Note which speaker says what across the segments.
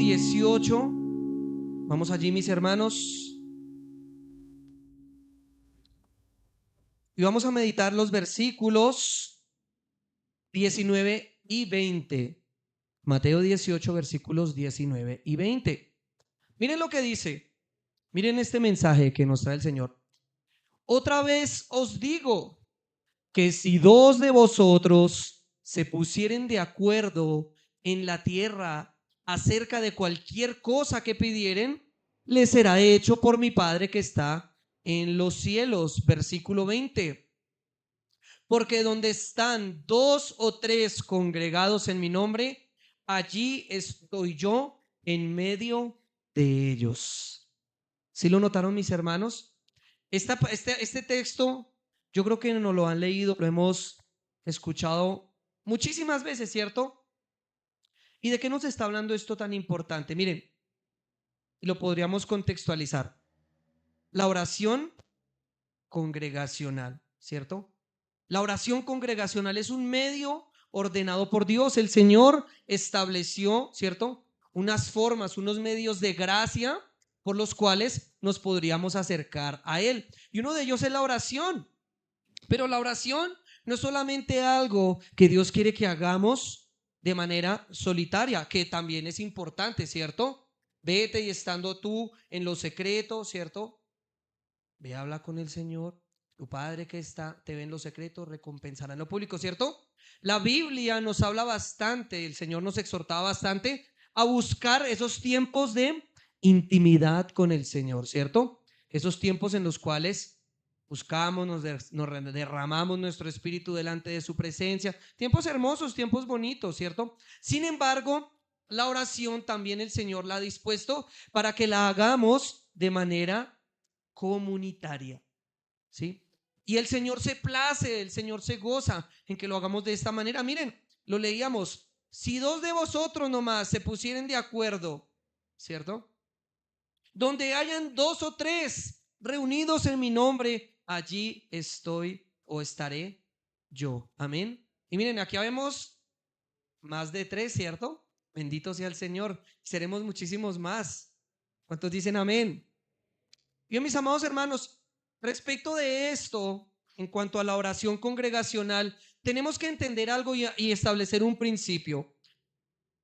Speaker 1: 18. Vamos allí, mis hermanos. Y vamos a meditar los versículos 19 y 20. Mateo 18, versículos 19 y 20. Miren lo que dice. Miren este mensaje que nos trae el Señor. Otra vez os digo que si dos de vosotros se pusieren de acuerdo en la tierra acerca de cualquier cosa que pidieren, les será hecho por mi Padre que está en los cielos. Versículo 20. Porque donde están dos o tres congregados en mi nombre, allí estoy yo en medio de ellos. ¿Sí lo notaron, mis hermanos? Este texto, yo creo que no lo han leído, lo hemos escuchado muchísimas veces, ¿cierto? ¿Y de qué nos está hablando esto tan importante? Miren, lo podríamos contextualizar. La oración congregacional, ¿cierto? La oración congregacional es un medio ordenado por Dios. El Señor estableció, ¿cierto?, unas formas, unos medios de gracia por los cuales nos podríamos acercar a Él. Y uno de ellos es la oración. Pero la oración no es solamente algo que Dios quiere que hagamos de manera solitaria, que también es importante, ¿cierto? Vete y estando tú en lo secreto, ¿cierto? Ve, habla con el Señor. Tu Padre que está, te ve en lo secreto, recompensará en lo público, ¿cierto? La Biblia nos habla bastante, el Señor nos exhortaba bastante a buscar esos tiempos de intimidad con el Señor, ¿cierto? Esos tiempos en los cuales buscamos, nos derramamos nuestro espíritu delante de su presencia. Tiempos hermosos, tiempos bonitos, ¿cierto? Sin embargo, la oración también el Señor la ha dispuesto para que la hagamos de manera comunitaria, ¿sí? Y el Señor se place, el Señor se goza en que lo hagamos de esta manera. Miren, lo leíamos, si dos de vosotros nomás se pusieren de acuerdo, ¿cierto? Donde hayan dos o tres reunidos en mi nombre, allí estoy o estaré yo. Amén. Y miren, aquí vemos más de tres, ¿cierto? Bendito sea el Señor. Seremos muchísimos más. ¿Cuántos dicen amén? Bien, mis amados hermanos, respecto de esto, en cuanto a la oración congregacional, tenemos que entender algo y establecer un principio.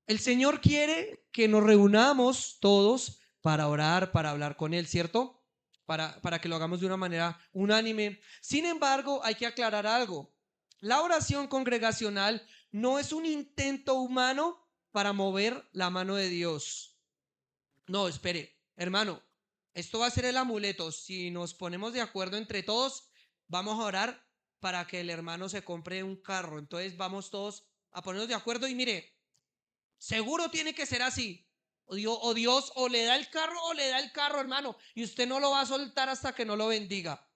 Speaker 1: El Señor quiere que nos reunamos todos para orar, para hablar con Él, ¿cierto? Para que lo hagamos de una manera unánime. Sin embargo, hay que aclarar algo. La oración congregacional no es un intento humano para mover la mano de Dios. No, espere, hermano, esto va a ser el amuleto. Si nos ponemos de acuerdo entre todos, vamos a orar para que el hermano se compre un carro. Entonces vamos todos a ponernos de acuerdo y mire, seguro tiene que ser así. Dios o le da el carro o le da el carro, hermano, y usted no lo va a soltar hasta que no lo bendiga.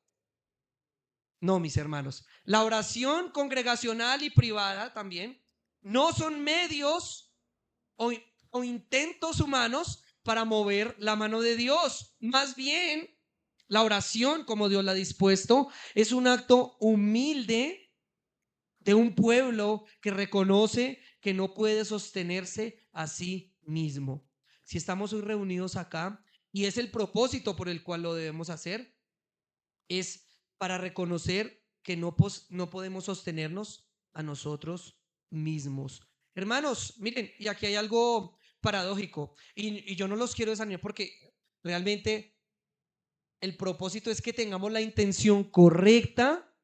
Speaker 1: No, mis hermanos, la oración congregacional y privada también no son medios o, o intentos humanos para mover la mano de Dios. Más bien, la oración, como Dios la ha dispuesto, es un acto humilde de un pueblo que reconoce que no puede sostenerse a sí mismo. Si estamos hoy reunidos acá, y es el propósito por el cual lo debemos hacer, es para reconocer que no podemos sostenernos a nosotros mismos. Hermanos, miren, y aquí hay algo paradójico, y yo no los quiero desanimar porque realmente el propósito es que tengamos la intención correcta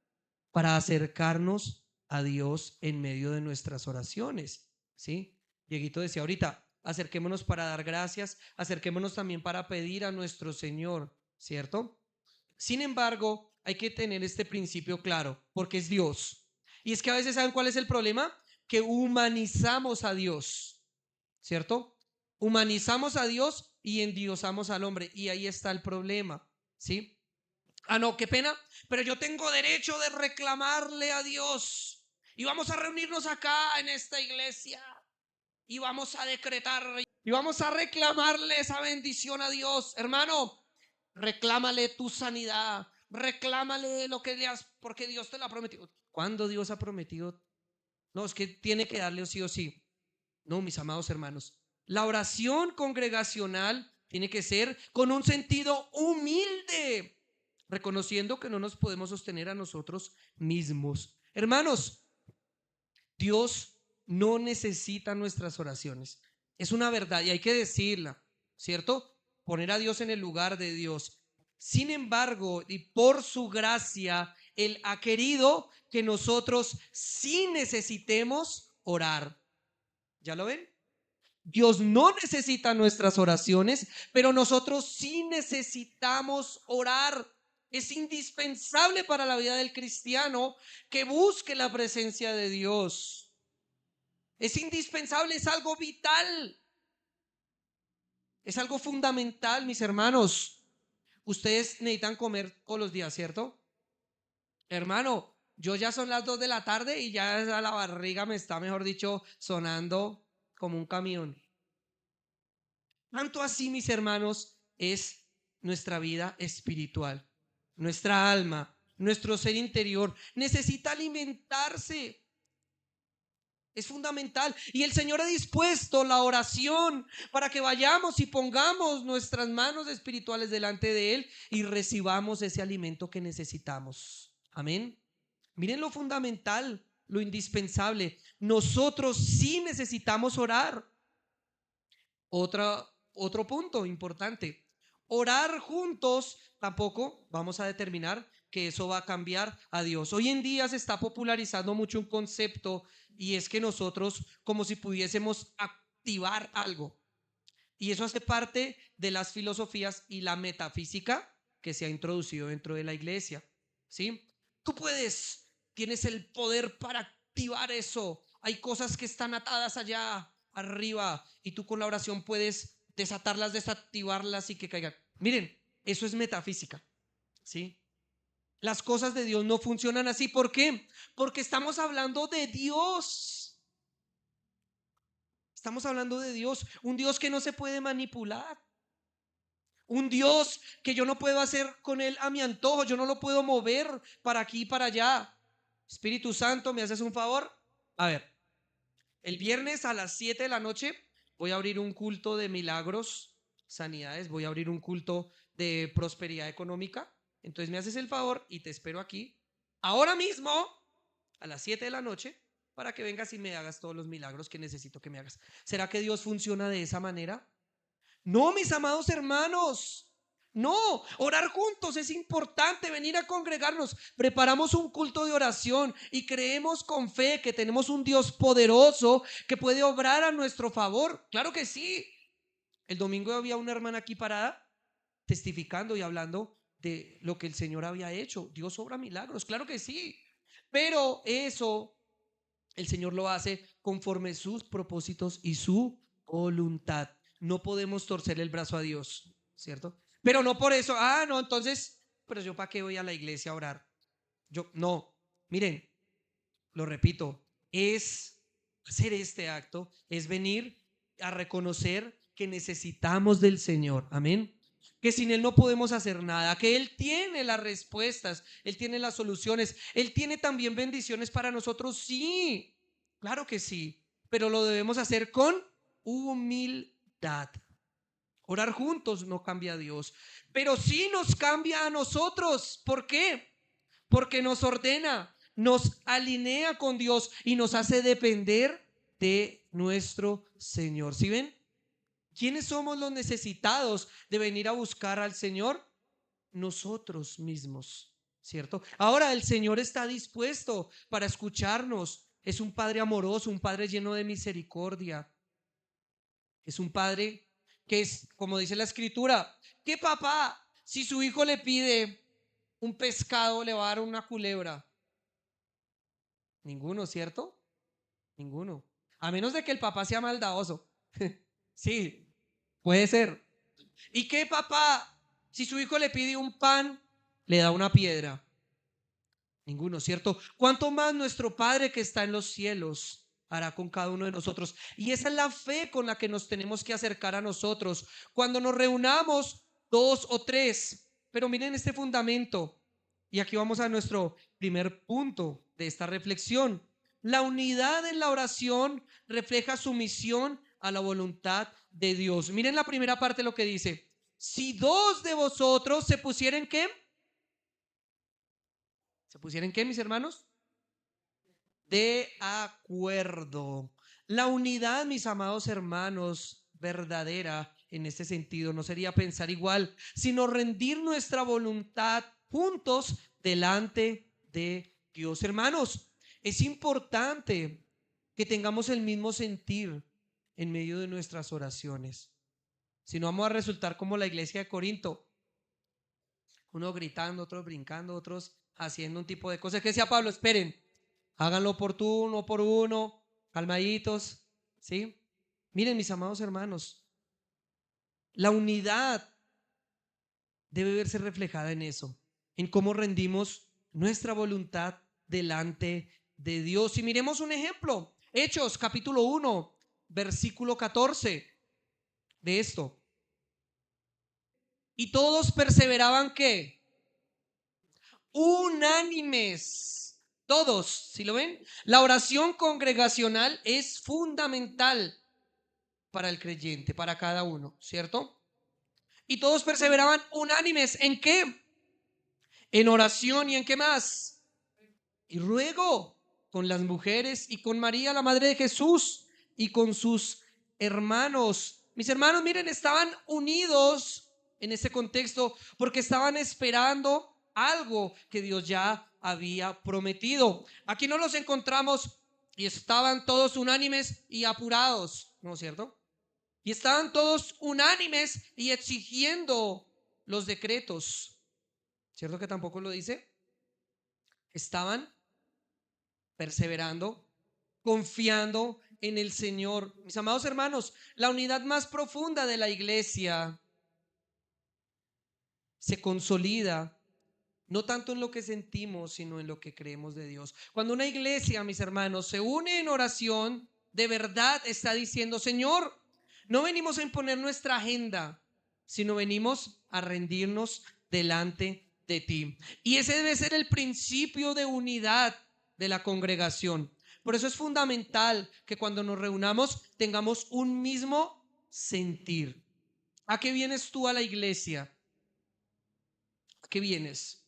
Speaker 1: para acercarnos a Dios en medio de nuestras oraciones, ¿sí? Dieguito decía ahorita, acerquémonos para dar gracias, acerquémonos también para pedir a nuestro Señor, ¿cierto? Sin embargo, hay que tener este principio claro, porque es Dios. Y es que a veces, ¿saben cuál es el problema? Que humanizamos a Dios, ¿cierto? Humanizamos a Dios y endiosamos al hombre. Y ahí está el problema, ¿sí? Ah, no, qué pena, pero yo tengo derecho de reclamarle a Dios. Y vamos a reunirnos acá en esta iglesia y vamos a decretar y vamos a reclamarle esa bendición a Dios. Hermano, reclámale tu sanidad, reclámale lo que le has, porque Dios te lo ha prometido. ¿Cuándo Dios ha prometido? No, es que tiene que darle sí o sí. No, mis amados hermanos, La oración congregacional tiene que ser con un sentido humilde, reconociendo que no nos podemos sostener a nosotros mismos. Hermanos, Dios no necesita nuestras oraciones. Es una verdad y hay que decirla, ¿cierto? Poner a Dios en el lugar de Dios. Sin embargo, y por su gracia, Él ha querido que nosotros sí necesitemos orar. ¿Ya lo ven? Dios no necesita nuestras oraciones, pero nosotros sí necesitamos orar. Es indispensable para la vida del cristiano que busque la presencia de Dios. Es indispensable, es algo vital, es algo fundamental, mis hermanos. Ustedes necesitan comer todos los días, ¿cierto? Hermano, yo ya son las 2 de la tarde y ya la barriga me está, mejor dicho, sonando como un camión. Tanto así, mis hermanos, es nuestra vida espiritual. Nuestra alma, nuestro ser interior necesita alimentarse. Es fundamental. Y el Señor ha dispuesto la oración para que vayamos y pongamos nuestras manos espirituales delante de Él y recibamos ese alimento que necesitamos. Amén. Miren lo fundamental, lo indispensable. Nosotros sí necesitamos orar. Otro punto importante. Orar juntos tampoco vamos a determinar que eso va a cambiar a Dios. Hoy en día se está popularizando mucho un concepto y es que nosotros como si pudiésemos activar algo. Y eso hace parte de las filosofías y la metafísica que se ha introducido dentro de la iglesia. ¿Sí? Tú tienes el poder para activar eso. Hay cosas que están atadas allá arriba y tú con la oración puedes desatarlas, desactivarlas y que caigan. Miren, eso es metafísica. ¿Sí? Las cosas de Dios no funcionan así. ¿Por qué? Porque estamos hablando de Dios. Estamos hablando de Dios, un Dios que no se puede manipular. Un Dios que yo no puedo hacer con Él a mi antojo, yo no lo puedo mover para aquí y para allá. Espíritu Santo, ¿me haces un favor? A ver, el viernes a las 7 de la noche voy a abrir un culto de milagros, sanidades, voy a abrir un culto de prosperidad económica. Entonces me haces el favor y te espero aquí, ahora mismo, a las 7 de la noche, para que vengas y me hagas todos los milagros que necesito que me hagas. ¿Será que Dios funciona de esa manera? No, mis amados hermanos. No, orar juntos es importante, venir a congregarnos. Preparamos un culto de oración y creemos con fe que tenemos un Dios poderoso que puede obrar a nuestro favor. Claro que sí. El domingo había una hermana aquí parada testificando y hablando de lo que el Señor había hecho. Dios obra milagros, claro que sí. Pero eso el Señor lo hace conforme sus propósitos y su voluntad. No podemos torcer el brazo a Dios, ¿cierto? Pero no por eso, no, entonces, pero yo para qué voy a la iglesia a orar. Yo, no, miren, lo repito, es hacer este acto, es venir a reconocer que necesitamos del Señor, amén. Que sin Él no podemos hacer nada, que Él tiene las respuestas, Él tiene las soluciones, Él tiene también bendiciones para nosotros, sí, claro que sí, pero lo debemos hacer con humildad. Orar juntos no cambia a Dios, pero sí nos cambia a nosotros. ¿Por qué? Porque nos ordena, nos alinea con Dios y nos hace depender de nuestro Señor. ¿Sí ven? ¿Quiénes somos los necesitados de venir a buscar al Señor? Nosotros mismos, ¿cierto? Ahora el Señor está dispuesto para escucharnos. Es un Padre amoroso, un Padre lleno de misericordia. Es un Padre que es, como dice la Escritura, ¿qué papá, si su hijo le pide un pescado, le va a dar una culebra? Ninguno, ¿cierto? Ninguno. A menos de que el papá sea maldadoso. Sí, puede ser. ¿Y qué papá? Si su hijo le pide un pan, le da una piedra. Ninguno, ¿cierto? ¿Cuánto más nuestro Padre que está en los cielos hará con cada uno de nosotros? Y esa es la fe con la que nos tenemos que acercar a nosotros. Cuando nos reunamos dos o tres. Pero miren este fundamento. Y aquí vamos a nuestro primer punto de esta reflexión. La unidad en la oración refleja sumisión a la voluntad de Dios. Miren la primera parte lo que dice. Si dos de vosotros se pusieran ¿qué? ¿Se pusieran qué, mis hermanos? De acuerdo. La unidad, mis amados hermanos, verdadera en este sentido no sería pensar igual, sino rendir nuestra voluntad juntos delante de Dios. Hermanos, es importante que tengamos el mismo sentir en medio de nuestras oraciones. Si no, vamos a resultar como la iglesia de Corinto, uno gritando, otros brincando, otros haciendo un tipo de cosas. ¿Qué decía Pablo? Esperen, háganlo por uno, calmaditos, ¿sí? Miren, mis amados hermanos, la unidad debe verse reflejada en eso, en cómo rendimos nuestra voluntad delante de Dios. Y miremos un ejemplo, Hechos capítulo 1, versículo 14 de esto. Y todos perseveraban ¿qué? Unánimes. Todos, ¿sí lo ven? La oración congregacional es fundamental para el creyente, para cada uno, ¿cierto? Y todos perseveraban unánimes. ¿En qué? En oración. ¿Y en qué más? Y ruego con las mujeres y con María, la madre de Jesús, y con sus hermanos. Mis hermanos, miren, estaban unidos en ese contexto porque estaban esperando algo que Dios ya había prometido. Aquí no los encontramos y estaban todos unánimes y apurados, ¿no es cierto? Y estaban todos unánimes y exigiendo los decretos. ¿Cierto que tampoco lo dice? Estaban perseverando, confiando en el Señor. Mis amados hermanos, la unidad más profunda de la iglesia se consolida no tanto en lo que sentimos, sino en lo que creemos de Dios. Cuando una iglesia, mis hermanos, se une en oración, de verdad está diciendo: Señor, no venimos a imponer nuestra agenda, sino venimos a rendirnos delante de ti. Y ese debe ser el principio de unidad de la congregación. Por eso es fundamental que cuando nos reunamos tengamos un mismo sentir. ¿A qué vienes tú a la iglesia? ¿A qué vienes?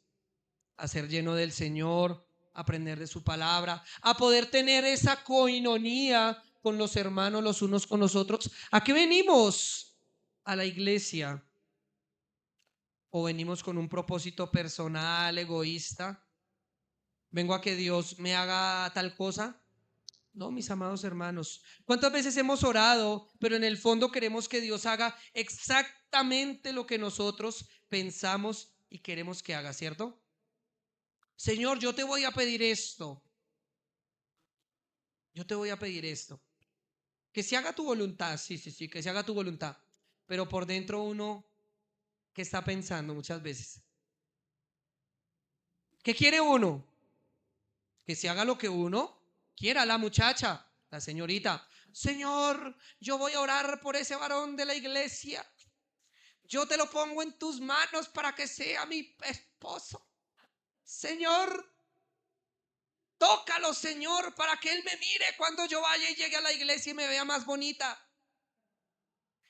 Speaker 1: A ser lleno del Señor, a aprender de su palabra, a poder tener esa coinonía con los hermanos los unos con los otros. ¿A qué venimos a la iglesia? ¿O venimos con un propósito personal, egoísta? ¿Vengo a que Dios me haga tal cosa? No, mis amados hermanos. ¿Cuántas veces hemos orado, pero en el fondo queremos que Dios haga exactamente lo que nosotros pensamos y queremos que haga, ¿cierto? Señor, yo te voy a pedir esto. Yo te voy a pedir esto. Que se haga tu voluntad, sí, sí, sí, que se haga tu voluntad. Pero por dentro uno, ¿qué está pensando muchas veces? ¿Qué quiere uno? Que se haga lo que uno quiera. La muchacha, la señorita: Señor, yo voy a orar por ese varón de la iglesia. Yo te lo pongo en tus manos para que sea mi esposo. Señor, tócalo, Señor, para que él me mire cuando yo vaya y llegue a la iglesia y me vea más bonita.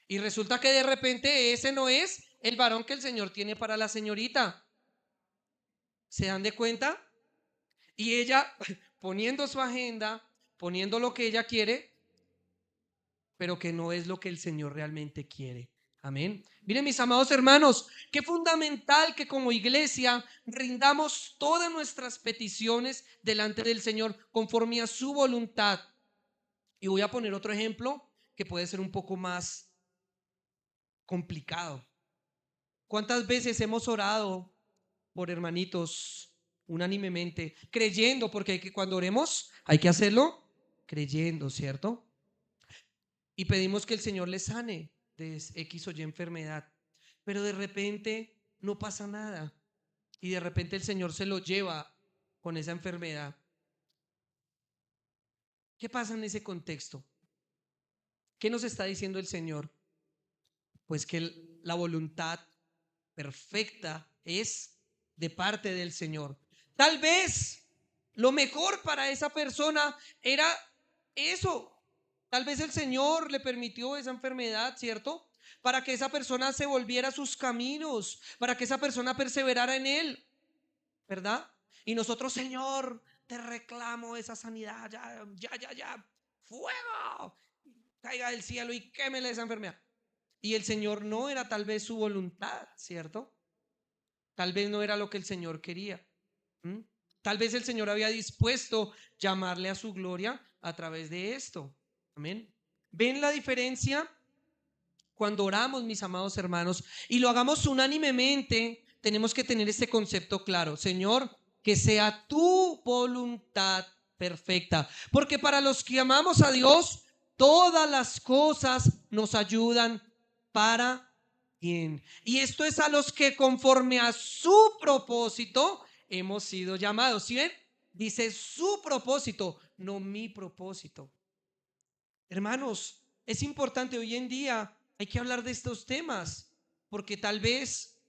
Speaker 1: Y resulta que de repente ese no es el varón que el Señor tiene para la señorita. ¿Se dan de cuenta? Y ella poniendo su agenda, poniendo lo que ella quiere, pero que no es lo que el Señor realmente quiere. Amén. Miren, mis amados hermanos, qué fundamental que como iglesia rindamos todas nuestras peticiones delante del Señor conforme a su voluntad. Y voy a poner otro ejemplo que puede ser un poco más complicado. ¿Cuántas veces hemos orado por hermanitos unánimemente, creyendo? Porque cuando oremos hay que hacerlo creyendo, ¿cierto? Y pedimos que el Señor les sane de X o Y enfermedad, pero de repente no pasa nada y de repente el Señor se lo lleva con esa enfermedad. ¿Qué pasa en ese contexto? ¿Qué nos está diciendo el Señor? Pues que la voluntad perfecta es de parte del Señor. Tal vez lo mejor para esa persona era eso, Tal vez el Señor le permitió esa enfermedad, ¿cierto? Para que esa persona se volviera a sus caminos, para que esa persona perseverara en Él, ¿verdad? Y nosotros, Señor, te reclamo esa sanidad, ya, ya, ya, ya, fuego, caiga del cielo y quémele esa enfermedad. Y el Señor no era tal vez su voluntad, ¿cierto? Tal vez no era lo que el Señor quería. ¿Mm? Tal vez el Señor había dispuesto llamarle a su gloria a través de esto. Amén. ¿Ven la diferencia? Cuando oramos, mis amados hermanos, y lo hagamos unánimemente, tenemos que tener este concepto claro. Señor, que sea tu voluntad perfecta. Porque para los que amamos a Dios, todas las cosas nos ayudan para bien. Y esto es a los que conforme a su propósito hemos sido llamados. ¿Sí ven? Dice su propósito, no mi propósito. Hermanos, es importante hoy en día, hay que hablar de estos temas, porque tal vez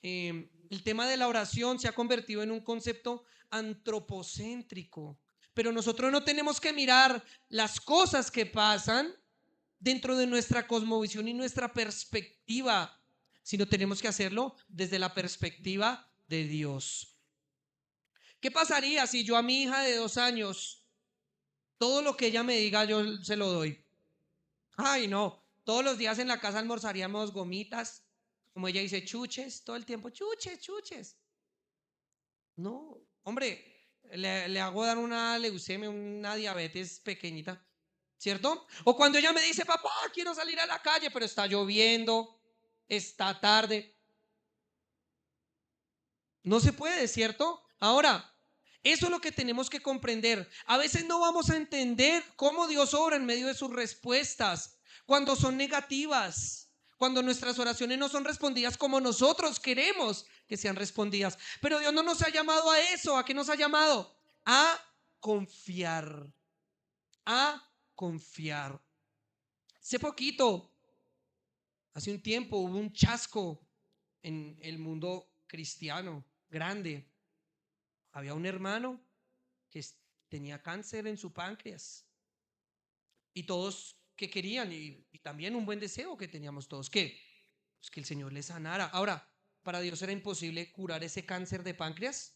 Speaker 1: el tema de la oración se ha convertido en un concepto antropocéntrico, pero nosotros no tenemos que mirar las cosas que pasan dentro de nuestra cosmovisión y nuestra perspectiva, sino tenemos que hacerlo desde la perspectiva de Dios. ¿Qué pasaría si yo a mi hija de 2 años, todo lo que ella me diga, yo se lo doy? Ay, no. Todos los días en la casa almorzaríamos gomitas, como ella dice, chuches, todo el tiempo, chuches, chuches. No, hombre, le hago dar una leucemia, una diabetes pequeñita, ¿cierto? O cuando ella me dice, papá, quiero salir a la calle, pero está lloviendo, está tarde. No se puede, ¿cierto? Ahora, eso es lo que tenemos que comprender. A veces no vamos a entender cómo Dios obra en medio de sus respuestas, cuando son negativas, cuando nuestras oraciones no son respondidas como nosotros queremos que sean respondidas. Pero Dios no nos ha llamado a eso. ¿A qué nos ha llamado? A confiar, a confiar. Hace poquito, hace un tiempo, hubo un chasco en el mundo cristiano grande. Había un hermano que tenía cáncer en su páncreas y todos que querían y también un buen deseo que teníamos todos, pues que el Señor le sanara. Ahora, ¿para Dios era imposible curar ese cáncer de páncreas?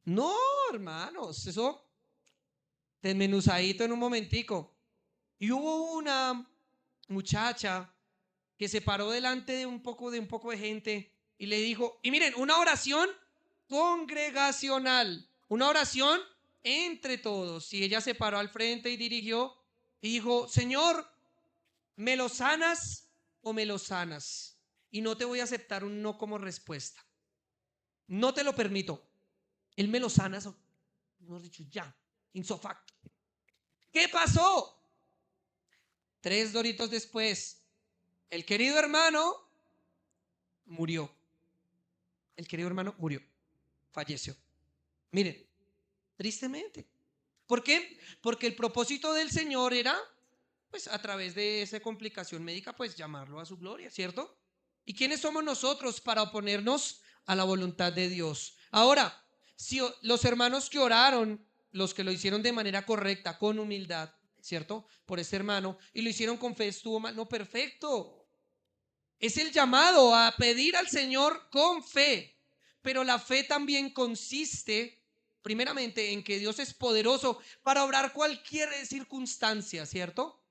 Speaker 1: No, hermanos, eso desmenuzadito en un momentico. Y hubo una muchacha que se paró delante de un poco de gente y le dijo, y miren, una oración congregacional, una oración entre todos. Y ella se paró al frente y dirigió y dijo, Señor, ¿me lo sanas o me lo sanas? Y no te voy a aceptar un no como respuesta. No te lo permito. Él me lo sanas, hemos dicho ya, insofacto. ¿Qué pasó? 3 doritos después, el querido hermano murió. El querido hermano murió, falleció. Miren, tristemente. ¿Por qué? Porque el propósito del Señor era, pues a través de esa complicación médica, pues llamarlo a su gloria, ¿cierto? ¿Y quiénes somos nosotros para oponernos a la voluntad de Dios? Ahora, si los hermanos que oraron, los que lo hicieron de manera correcta, con humildad, ¿cierto? Por ese hermano, y lo hicieron con fe, estuvo mal, no, perfecto. Es el llamado a pedir al Señor con fe, pero la fe también consiste primeramente en que Dios es poderoso para obrar cualquier circunstancia, ¿cierto?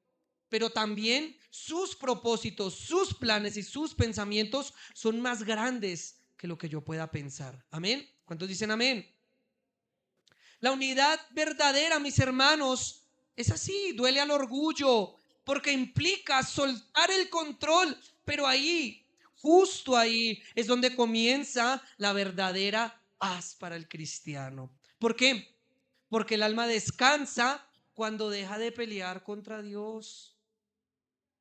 Speaker 1: Pero también sus propósitos, sus planes y sus pensamientos son más grandes que lo que yo pueda pensar. Amén. ¿Cuántos dicen amén? La unidad verdadera, mis hermanos, es así, duele al orgullo, porque implica soltar el control, pero ahí, justo ahí, es donde comienza la verdadera paz para el cristiano. ¿Por qué? Porque el alma descansa cuando deja de pelear contra Dios.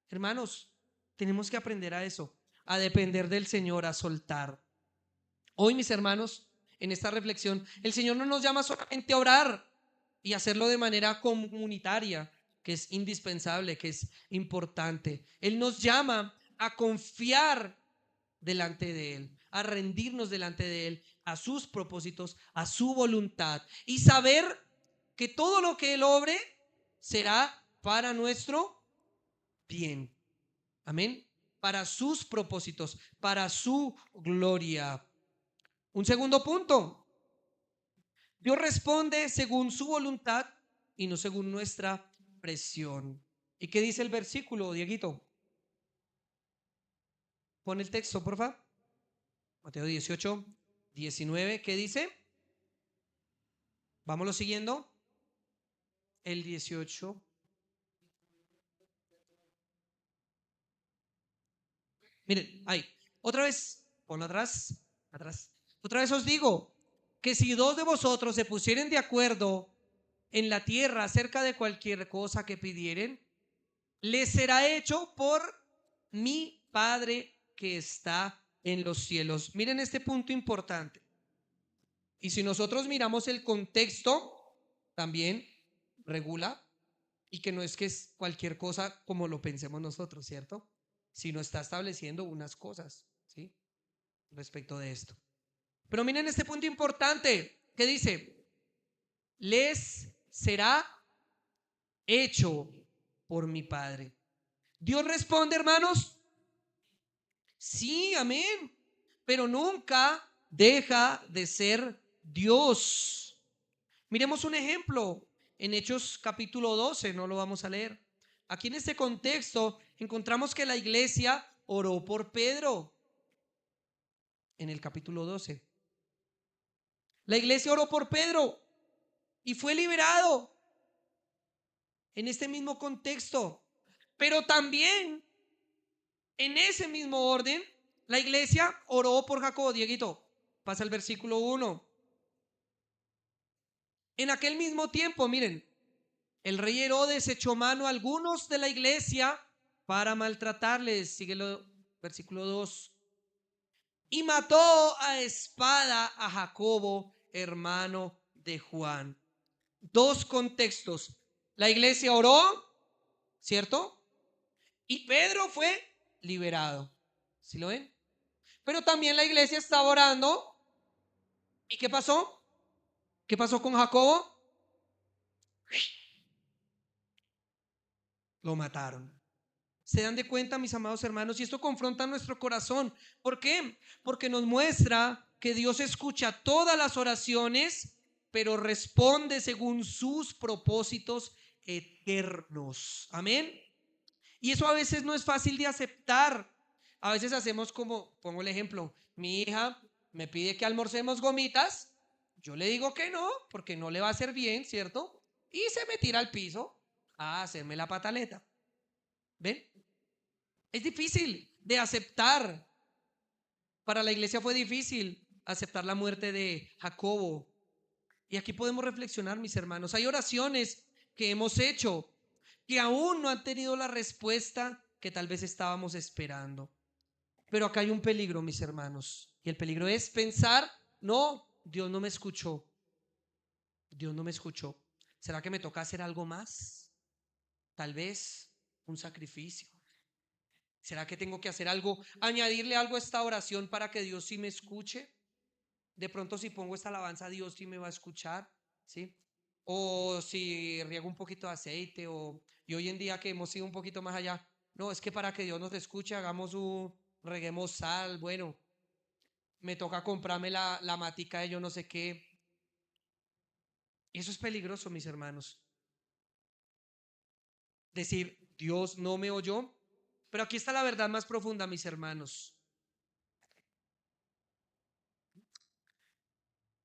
Speaker 1: Hermanos, tenemos que aprender a eso, a depender del Señor, a soltar. Hoy, mis hermanos, en esta reflexión, el Señor no nos llama solamente a orar y hacerlo de manera comunitaria, que es indispensable, que es importante. Él nos llama a confiar delante de Él, a rendirnos delante de Él, a sus propósitos, a su voluntad y saber que todo lo que Él obre será para nuestro bien. Amén. Para sus propósitos, para su gloria. Un segundo punto. Dios responde según su voluntad y no según nuestra presión. ¿Y qué dice el versículo, Dieguito? Pon el texto, por favor. Mateo 18, 19. ¿Qué dice? Vámonos siguiendo. El 18. Miren, ahí. Otra vez, ponlo atrás, atrás. Otra vez os digo que si dos de vosotros se pusieren de acuerdo en la tierra acerca de cualquier cosa que pidieren, les será hecho por mi Padre que está en los cielos. Miren este punto importante. Y si nosotros miramos el contexto, también regula, y que no es que es cualquier cosa como lo pensemos nosotros, ¿cierto? Sino está estableciendo unas cosas, ¿sí? Respecto de esto. Pero miren este punto importante que dice, les será hecho por mi Padre. Dios responde, hermanos, sí, amén, pero nunca deja de ser Dios. Miremos un ejemplo en Hechos capítulo 12, no lo vamos a leer. Aquí en este contexto encontramos que la iglesia oró por Pedro en el capítulo 12. La iglesia oró por Pedro y fue liberado en este mismo contexto. Pero también en ese mismo orden, la iglesia oró por Jacobo. Dieguito, pasa el versículo 1. En aquel mismo tiempo, miren, el rey Herodes echó mano a algunos de la iglesia para maltratarles. Síguelo, versículo 2. Y mató a espada a Jacobo, hermano de Juan. Dos contextos. La iglesia oró, ¿cierto? Y Pedro fue liberado. ¿Sí lo ven? Pero también la iglesia estaba orando. ¿Y qué pasó? ¿Qué pasó con Jacobo? Lo mataron. ¿Se dan de cuenta, mis amados hermanos? Y esto confronta nuestro corazón. ¿Por qué? Porque nos muestra que Dios escucha todas las oraciones, pero responde según sus propósitos eternos. Amén. Y eso a veces no es fácil de aceptar. A veces hacemos como, pongo el ejemplo, mi hija me pide que almorcemos gomitas, yo le digo que no, porque no le va a hacer bien, ¿cierto? Y se me tira al piso a hacerme la pataleta. ¿Ven? Es difícil de aceptar. Para la iglesia fue difícil aceptar la muerte de Jacobo. Y aquí podemos reflexionar, mis hermanos. Hay oraciones que hemos hecho que aún no han tenido la respuesta que tal vez estábamos esperando. Pero acá hay un peligro, mis hermanos. Y el peligro es pensar, no, Dios no me escuchó. Dios no me escuchó. ¿Será que me toca hacer algo más? Tal vez un sacrificio. ¿Será que tengo que hacer algo, añadirle algo a esta oración para que Dios sí me escuche? De pronto si pongo esta alabanza, Dios sí me va a escuchar, ¿sí? O si riego un poquito de aceite, y hoy en día que hemos ido un poquito más allá, no, es que para que Dios nos escuche, reguemos sal, bueno, me toca comprarme la matica de yo no sé qué. Eso es peligroso, mis hermanos. Decir, Dios no me oyó, pero aquí está la verdad más profunda, mis hermanos.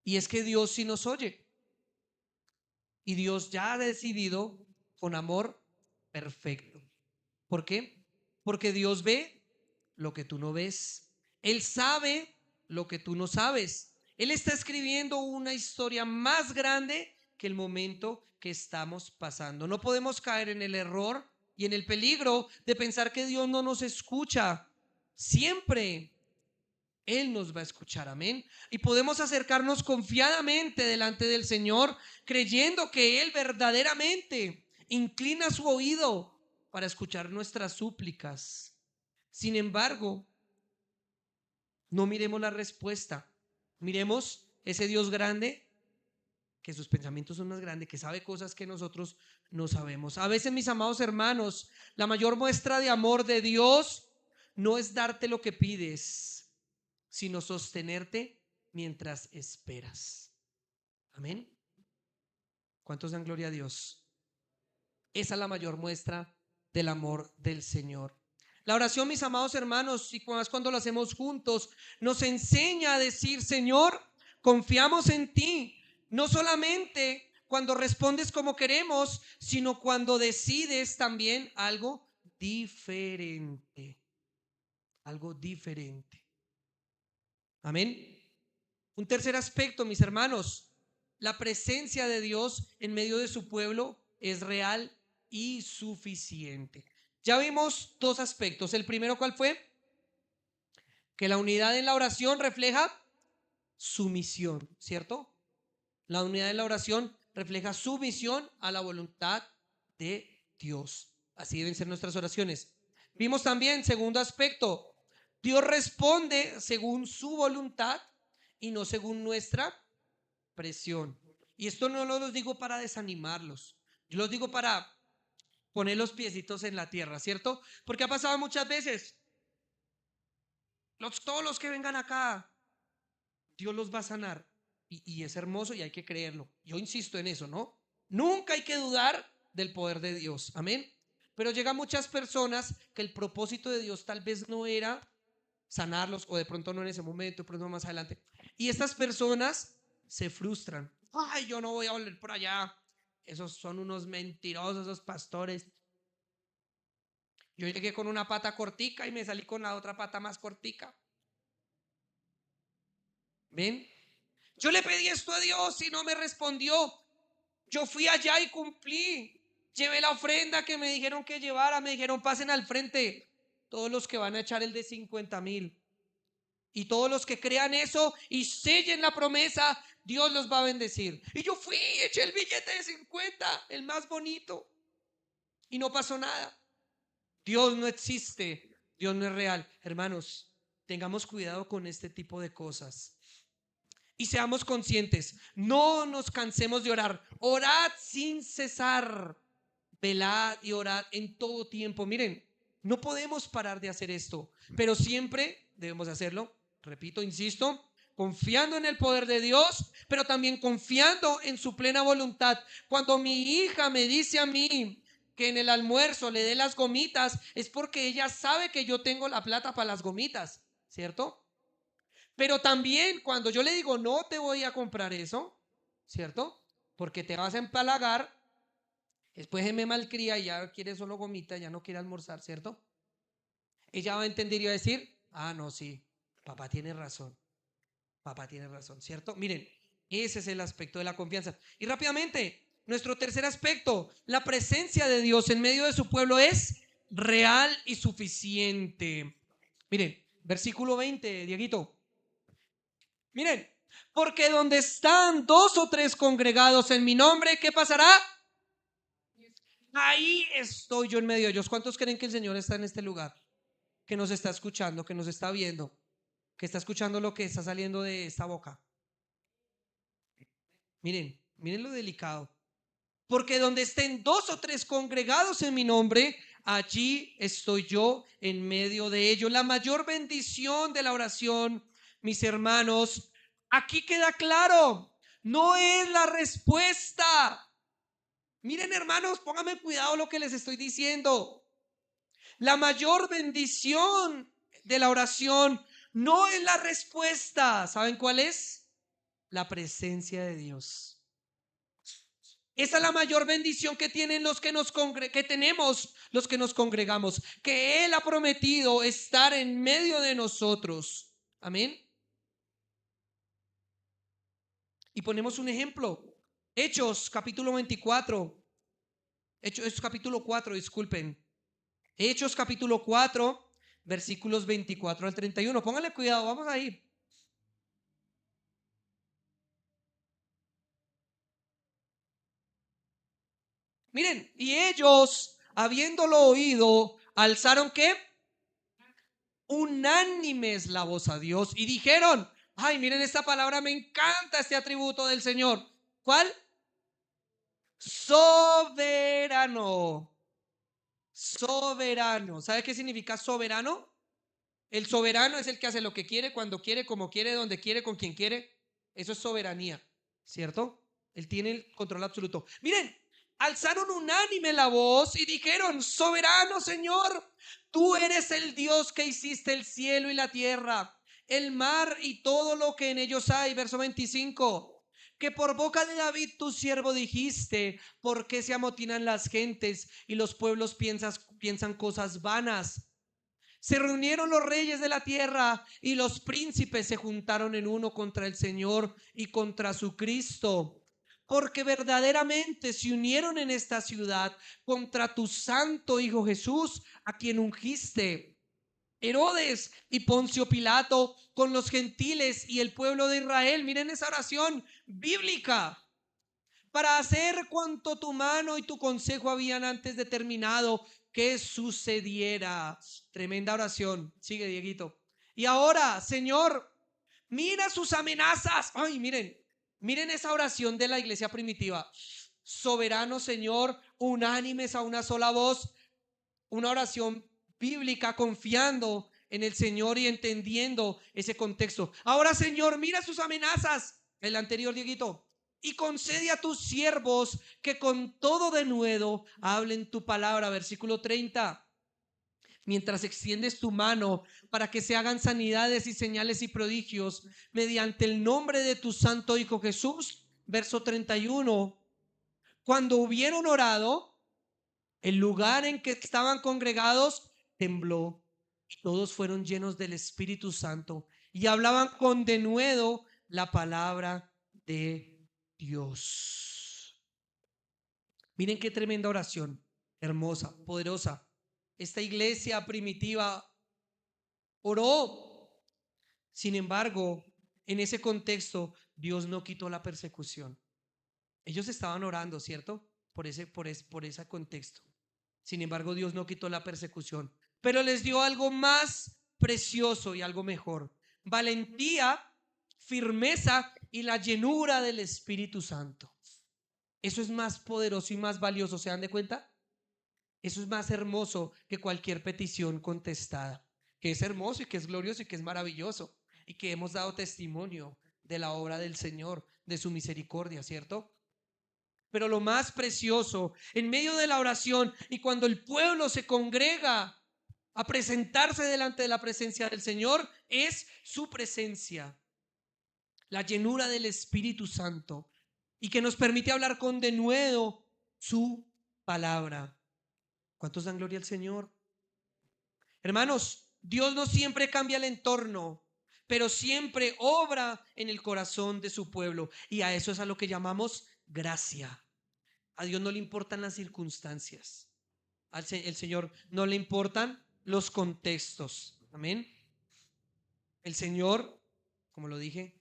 Speaker 1: Y es que Dios sí nos oye. Y Dios ya ha decidido con amor perfecto. ¿Por qué? Porque Dios ve lo que tú no ves. Él sabe lo que tú no sabes. Él está escribiendo una historia más grande que el momento que estamos pasando. No podemos caer en el error y en el peligro de pensar que Dios no nos escucha. Siempre Él nos va a escuchar, amén. Y podemos acercarnos confiadamente delante del Señor, creyendo que Él verdaderamente inclina su oído para escuchar nuestras súplicas. Sin embargo, no miremos la respuesta, miremos ese Dios grande que sus pensamientos son más grandes, que sabe cosas que nosotros no sabemos. A veces, mis amados hermanos, la mayor muestra de amor de Dios no es darte lo que pides, sino sostenerte mientras esperas. Amén. ¿Cuántos dan gloria a Dios? Esa es la mayor muestra del amor del Señor. La oración, mis amados hermanos, y más cuando lo hacemos juntos, nos enseña a decir: Señor, confiamos en ti, no solamente cuando respondes como queremos, sino cuando decides también algo diferente. Algo diferente. Amén. Un tercer aspecto, mis hermanos: la presencia de Dios en medio de su pueblo es real y suficiente. Ya vimos dos aspectos. El primero, ¿cuál fue? Que la unidad en la oración refleja sumisión, ¿cierto? La unidad en la oración refleja sumisión a la voluntad de Dios. Así deben ser nuestras oraciones. Vimos también, segundo aspecto, Dios responde según su voluntad y no según nuestra presión. Y esto no lo digo para desanimarlos, yo los digo para poner los piecitos en la tierra, ¿cierto? Porque ha pasado muchas veces. Todos los que vengan acá, Dios los va a sanar. Y es hermoso y hay que creerlo. Yo insisto en eso, ¿no? Nunca hay que dudar del poder de Dios. Amén. Pero llegan muchas personas que el propósito de Dios tal vez no era sanarlos, o de pronto no en ese momento, de pronto más adelante. Y estas personas se frustran. Ay, yo no voy a volver por allá. Esos son unos mentirosos, esos pastores. Yo llegué con una pata cortica y me salí con la otra pata más cortica. ¿Ven? Yo le pedí esto a Dios y no me respondió. Yo fui allá y cumplí. Llevé la ofrenda que me dijeron que llevara. Me dijeron: pasen al frente todos los que van a echar el de 50,000. Y todos los que crean eso y sellen la promesa, Dios los va a bendecir. Y yo fui, eché el billete de 50, el más bonito. Y no pasó nada. Dios no existe. Dios no es real. Hermanos, tengamos cuidado con este tipo de cosas. Y seamos conscientes, no nos cansemos de orar. Orad sin cesar. Velad y orad en todo tiempo. Miren, no podemos parar de hacer esto, pero siempre debemos hacerlo, repito, insisto, confiando en el poder de Dios, pero también confiando en su plena voluntad. Cuando mi hija me dice a mí que en el almuerzo le dé las gomitas, es porque ella sabe que yo tengo la plata para las gomitas, ¿cierto? Pero también cuando yo le digo: no te voy a comprar eso, ¿cierto? Porque te vas a empalagar. Después me malcría y ya quiere solo gomita, ya no quiere almorzar, ¿cierto? Ella va a entender y va a decir: ah, no, sí, papá tiene razón, ¿cierto? Miren, ese es el aspecto de la confianza. Y rápidamente, nuestro tercer aspecto: la presencia de Dios en medio de su pueblo es real y suficiente. Miren, versículo 20, Dieguito. Miren, porque donde están dos o tres congregados en mi nombre, ¿qué pasará? Ahí estoy yo en medio de ellos. ¿Cuántos creen que el Señor está en este lugar? Que nos está escuchando, que nos está viendo, que está escuchando lo que está saliendo de esta boca. Miren, miren lo delicado. Porque donde estén dos o tres congregados en mi nombre, allí estoy yo en medio de ellos. La mayor bendición de la oración, mis hermanos, aquí queda claro, no es la respuesta. Miren, hermanos, pónganme cuidado lo que les estoy diciendo. La mayor bendición de la oración no es la respuesta. ¿Saben cuál es? La presencia de Dios. Esa es la mayor bendición que tienen los que que tenemos los que nos congregamos, que Él ha prometido estar en medio de nosotros. Amén. Y ponemos un ejemplo. Hechos capítulo 24. Hechos capítulo 4, disculpen. Hechos capítulo 4, versículos 24 al 31. Pónganle cuidado, vamos ahí. Miren, y ellos, habiéndolo oído, alzaron ¿qué? Unánimes la voz a Dios y dijeron: ay, miren esta palabra, me encanta este atributo del Señor. ¿Cuál? Soberano. Soberano. ¿Sabe qué significa soberano? El soberano es el que hace lo que quiere, cuando quiere, como quiere, donde quiere, con quien quiere. Eso es soberanía, ¿cierto? Él tiene el control absoluto. Miren, alzaron unánime la voz y dijeron: soberano Señor, tú eres el Dios que hiciste el cielo y la tierra, el mar y todo lo que en ellos hay. Verso 25. Que por boca de David tu siervo dijiste: ¿por qué se amotinan las gentes y los pueblos piensan cosas vanas? Se reunieron los reyes de la tierra y los príncipes se juntaron en uno contra el Señor y contra su Cristo, porque verdaderamente se unieron en esta ciudad contra tu santo Hijo Jesús, a quien ungiste. Herodes y Poncio Pilato con los gentiles y el pueblo de Israel. Miren esa oración bíblica: para hacer cuanto tu mano y tu consejo habían antes determinado que sucediera. Tremenda oración. Sigue, Dieguito. Y ahora, Señor, mira sus amenazas. Ay, miren esa oración de la iglesia primitiva. Soberano Señor, unánimes a una sola voz. Una oración bíblica confiando en el Señor y entendiendo ese contexto. Ahora, Señor, mira sus amenazas. El anterior, Dieguito. Y concede a tus siervos que con todo denuedo hablen tu palabra. Versículo 30. Mientras extiendes tu mano para que se hagan sanidades y señales y prodigios mediante el nombre de tu santo Hijo Jesús. Verso 31. Cuando hubieron orado, el lugar en que estaban congregados tembló y todos fueron llenos del Espíritu Santo y hablaban con denuedo la palabra de Dios. Miren qué tremenda oración, hermosa, poderosa. Esta iglesia primitiva oró. Sin embargo, en ese contexto, Dios no quitó la persecución. Ellos estaban orando, ¿cierto? Por ese contexto. Sin embargo, Dios no quitó la persecución, pero les dio algo más precioso y algo mejor: valentía, firmeza y la llenura del Espíritu Santo. Eso es más poderoso y más valioso, ¿se dan de cuenta? Eso es más hermoso que cualquier petición contestada, que es hermoso y que es glorioso y que es maravilloso y que hemos dado testimonio de la obra del Señor, de su misericordia, ¿cierto? Pero lo más precioso en medio de la oración y cuando el pueblo se congrega a presentarse delante de la presencia del Señor es su presencia, la llenura del Espíritu Santo, y que nos permite hablar con denuedo su palabra. ¿Cuántos dan gloria al Señor? Hermanos, Dios no siempre cambia el entorno, pero siempre obra en el corazón de su pueblo, y a eso es a lo que llamamos gracia. A Dios no le importan las circunstancias. El Señor no le importan los contextos. Amén. El Señor, como lo dije,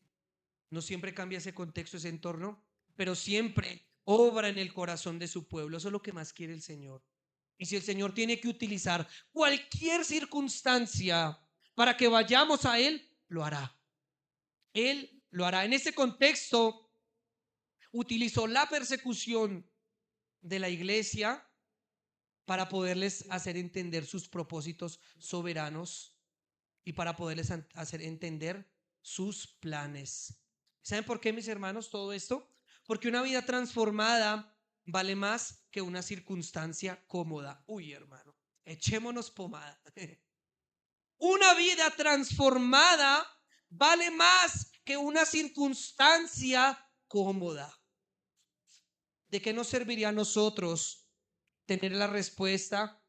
Speaker 1: no siempre cambia ese contexto, ese entorno, pero siempre obra en el corazón de su pueblo. Eso es lo que más quiere el Señor. Y si el Señor tiene que utilizar cualquier circunstancia para que vayamos a Él, lo hará. Él lo hará. En ese contexto, utilizó la persecución de la iglesia para poderles hacer entender sus propósitos soberanos y para poderles hacer entender sus planes. ¿Saben por qué, mis hermanos, todo esto? Porque una vida transformada vale más que una circunstancia cómoda. Uy, hermano, echémonos pomada. Una vida transformada vale más que una circunstancia cómoda. ¿De qué nos serviría a nosotros tener la respuesta,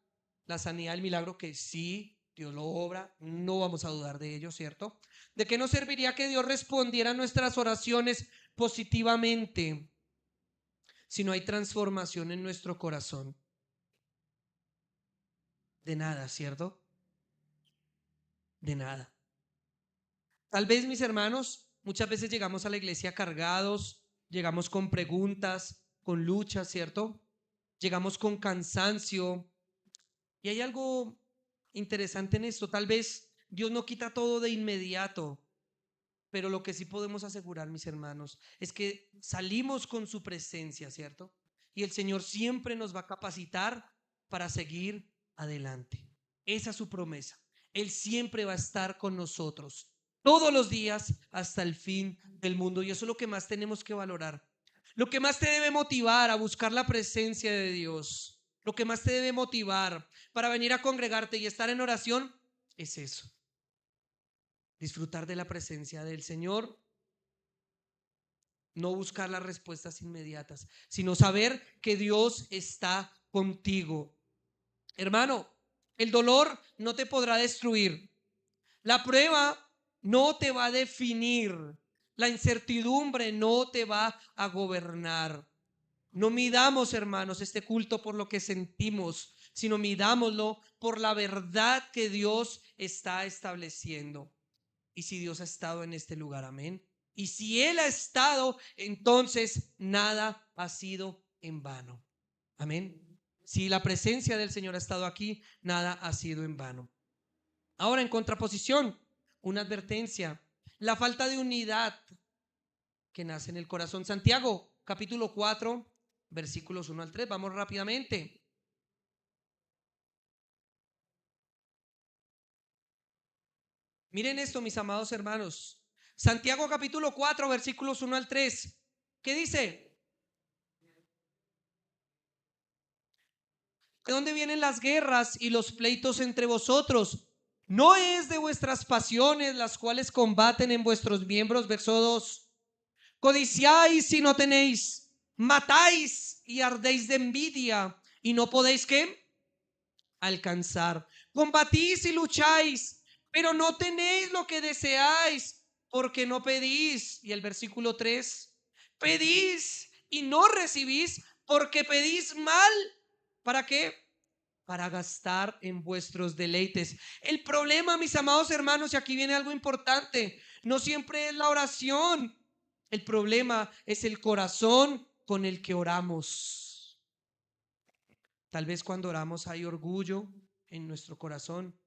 Speaker 1: la sanidad, el milagro? Que sí, Dios lo obra, no vamos a dudar de ello, ¿cierto? ¿De qué nos serviría que Dios respondiera a nuestras oraciones positivamente si no hay transformación en nuestro corazón? De nada, ¿cierto? De nada. Tal vez, mis hermanos, muchas veces llegamos a la iglesia cargados, llegamos con preguntas, con luchas, ¿cierto? Llegamos con cansancio. Y hay algo interesante en esto. Tal vez Dios no quita todo de inmediato, Pero lo que sí podemos asegurar, mis hermanos, es que salimos con su presencia, ¿cierto? Y el Señor siempre nos va a capacitar para seguir adelante. Esa es su promesa. Él siempre va a estar con nosotros todos los días hasta el fin del mundo. Y eso es lo que más tenemos que valorar. Lo que más te debe motivar a buscar la presencia de Dios, lo que más te debe motivar para venir a congregarte y estar en oración, es eso. Disfrutar de la presencia del Señor, no buscar las respuestas inmediatas, sino saber que Dios está contigo. Hermano, el dolor no te podrá destruir. La prueba no te va a definir. La incertidumbre no te va a gobernar. No midamos, hermanos, este culto por lo que sentimos, sino midámoslo por la verdad que Dios está estableciendo. Y si Dios ha estado en este lugar, amén. Y si Él ha estado, entonces nada ha sido en vano. Amén. Si la presencia del Señor ha estado aquí, nada ha sido en vano. Ahora, en contraposición, una advertencia. La falta de unidad que nace en el corazón. Santiago, capítulo 4, versículos 1 al 3. Vamos rápidamente. Miren esto, mis amados hermanos. Santiago capítulo 4, versículos 1 al 3. ¿Qué dice? ¿De dónde vienen las guerras y los pleitos entre vosotros? ¿No es de vuestras pasiones las cuales combaten en vuestros miembros? Verso 2. Codiciáis y no tenéis, matáis y ardéis de envidia y no podéis ¿qué? Alcanzar. Combatís y lucháis, pero no tenéis lo que deseáis porque no pedís. Y el versículo 3, pedís y no recibís porque pedís mal. ¿Para qué? Para gastar en vuestros deleites. El problema, mis amados hermanos, y aquí viene algo importante, no siempre es la oración. El problema es el corazón con el que oramos. Tal vez cuando oramos hay orgullo en nuestro corazón.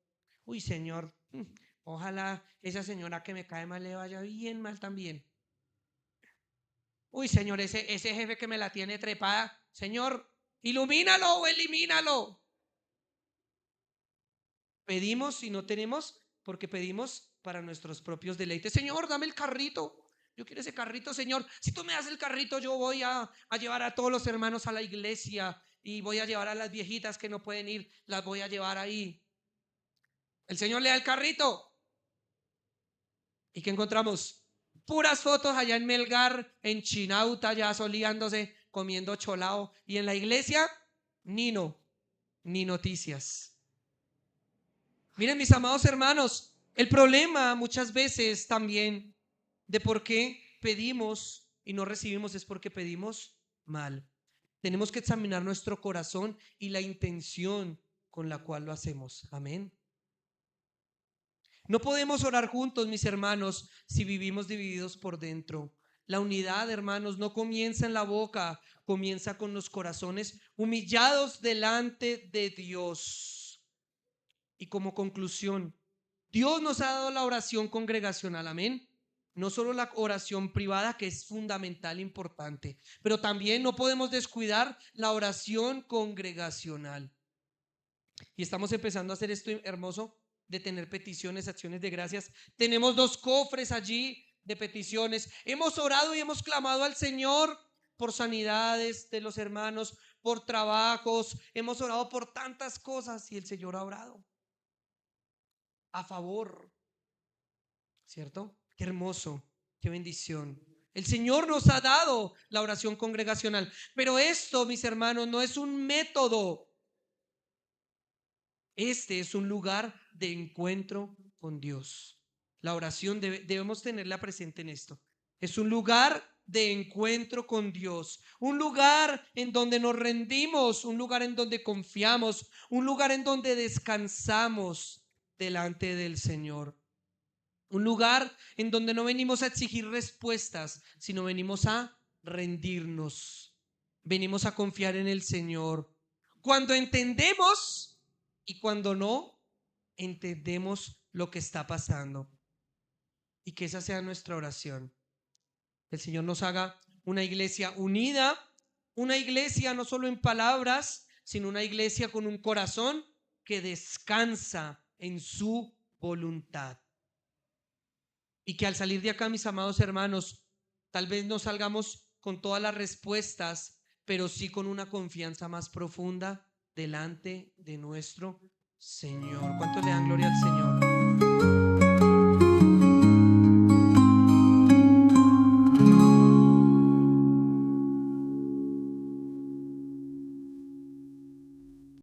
Speaker 1: Uy, Señor, ojalá esa señora que me cae mal le vaya bien mal también. Uy, Señor, ese jefe que me la tiene trepada, Señor, ilumínalo o elimínalo. Pedimos y no tenemos porque pedimos para nuestros propios deleites. Señor, dame el carrito. Yo quiero ese carrito, Señor. Si tú me das el carrito, yo voy a llevar a todos los hermanos a la iglesia y voy a llevar a las viejitas que no pueden ir, las voy a llevar ahí. El Señor le da el carrito. ¿Y qué encontramos? Puras fotos allá en Melgar, en Chinauta, ya soleándose, comiendo cholao. Y en la iglesia, ni noticias. Miren, mis amados hermanos, el problema muchas veces también de por qué pedimos y no recibimos es porque pedimos mal. Tenemos que examinar nuestro corazón y la intención con la cual lo hacemos. Amén. No podemos orar juntos, mis hermanos, si vivimos divididos por dentro. La unidad, hermanos, no comienza en la boca, comienza con los corazones humillados delante de Dios. Y como conclusión, Dios nos ha dado la oración congregacional, amén. No solo la oración privada, que es fundamental, importante, pero también no podemos descuidar la oración congregacional. Y estamos empezando a hacer esto hermoso de tener peticiones, acciones de gracias. Tenemos 2 cofres allí de peticiones. Hemos orado y hemos clamado al Señor por sanidades de los hermanos, por trabajos. Hemos orado por tantas cosas y el Señor ha orado a favor, ¿cierto? Qué hermoso, qué bendición. El Señor nos ha dado la oración congregacional, pero esto, mis hermanos, no es un método. Este es un lugar de encuentro con Dios. La oración debemos tenerla presente en esto. Es un lugar de encuentro con Dios, un lugar en donde nos rendimos, un lugar en donde confiamos, un lugar en donde descansamos delante del Señor. Un lugar en donde no venimos a exigir respuestas, sino venimos a rendirnos. Venimos a confiar en el Señor. Cuando entendemos y cuando no entendemos lo que está pasando. y que esa sea nuestra oración. El Señor nos haga una iglesia unida, una iglesia no solo en palabras, sino una iglesia con un corazón que descansa en su voluntad. Y que al salir de acá, mis amados hermanos, tal vez no salgamos con todas las respuestas, pero sí con una confianza más profunda delante de nuestro Señor. ¿Cuántos le dan gloria al Señor?